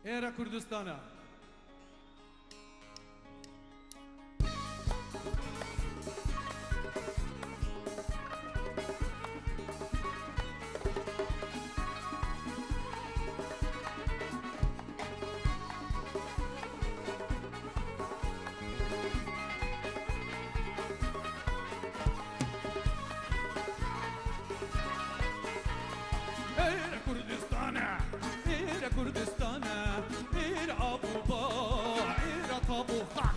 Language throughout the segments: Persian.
Era Kurdistana. Era Kurdistana, era Kurdistana, era Abu Ba, era Tabu Hak,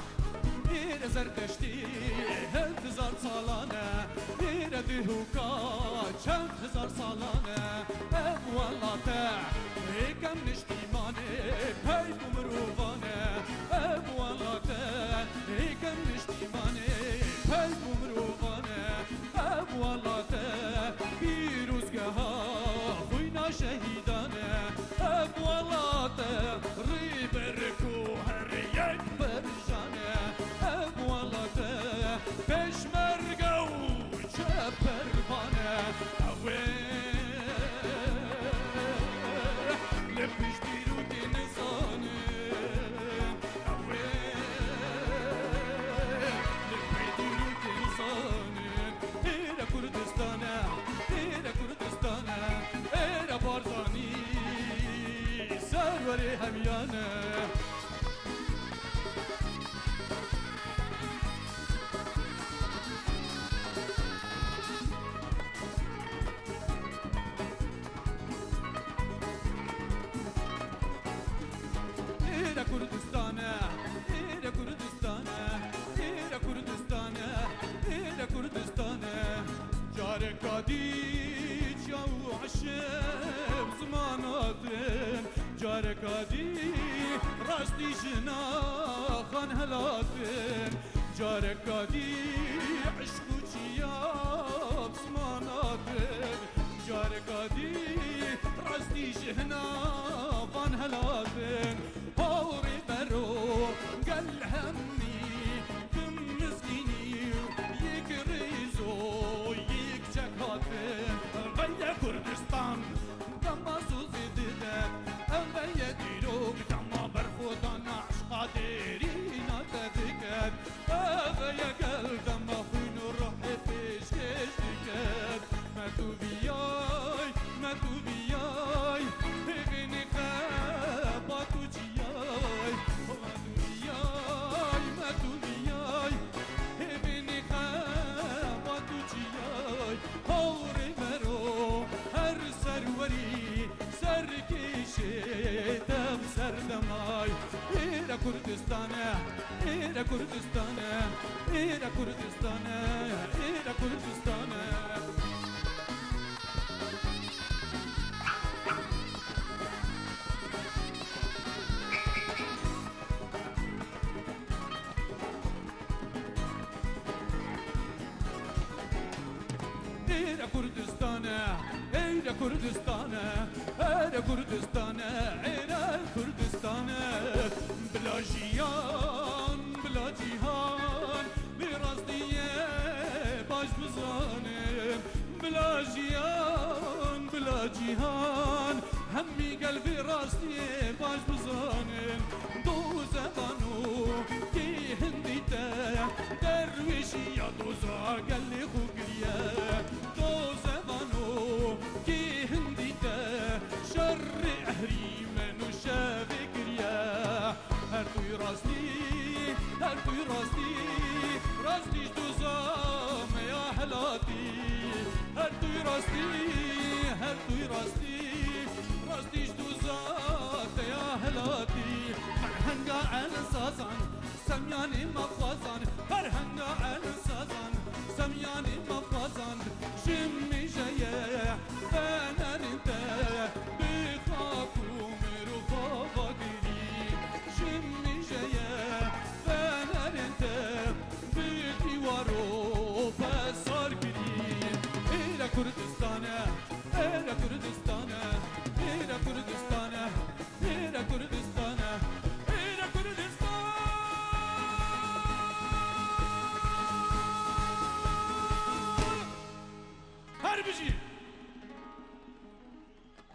era Zerdüşti, hezar salana, era Dihuka, çent hezar salana, evvalata, ekam niştimane, pey kumruvane, evvalata, ekam niştimane, pey kumruvane, evvalata, biruzgaha. شهیدانه ابوالاته ریبرکو هر یک برجانه ابوالاته پشمرگه و چپربانه اوه لپش بیرودی نزانه اوه لپی بیرودی نزانه ایره کردستانه ایره کردستانه بارزانی سروری همیانه ایره کردستانه ایره کردستانه ایره کردستانه ایره کردستانه جاره کادی جو عشب زماناتن جارك هادي راستي جنا خان هلاتن جارك هادي عشقو جياب زماناتن جارك هادي راستي جنا خان هلاتن هوري برو قال همي كم مسكيني يكريزو يكجك هاتن غير كردستان دما سوزي ددك أغير ديروك دما برفوضان عشقا ديرينا تدكك أغير قل دما خوين روحي فيش كيش دكك ما توبياي ما توبياي بغني خاباتو جياي ما توبياي ما توبياي بغني خاباتو جياي هوري مرو هر سروري سركيشي تم سردماي إلى كردستان إلى كردستان إلى كردستان إلى كردستان إلى كردستان إلى كردستان إلى كردستان إلى كردستان بلا جيان بلا جيهان براستيه باش بزانم بلا جيان بلا جيهان همي قلبي راستيه باش بزانم دو زبانو كي هنديته درويشي يا دوزا قال لي خوكريا دو زبانو كي هنديته شر اهريمن وشافكريا هرتوي راستي دوزام يا هلاتي هرتوي راستي دوزات يا هلاتي فرهنگا السازان سمياني مفازان فرهنگا السازان سمياني مفازان جمي جايه فنان انت بخاكو مروفا فاقري جمي جايه فنان انت بديوارو فصار قريب إلى كردستان إلى كردستان إلى كردستان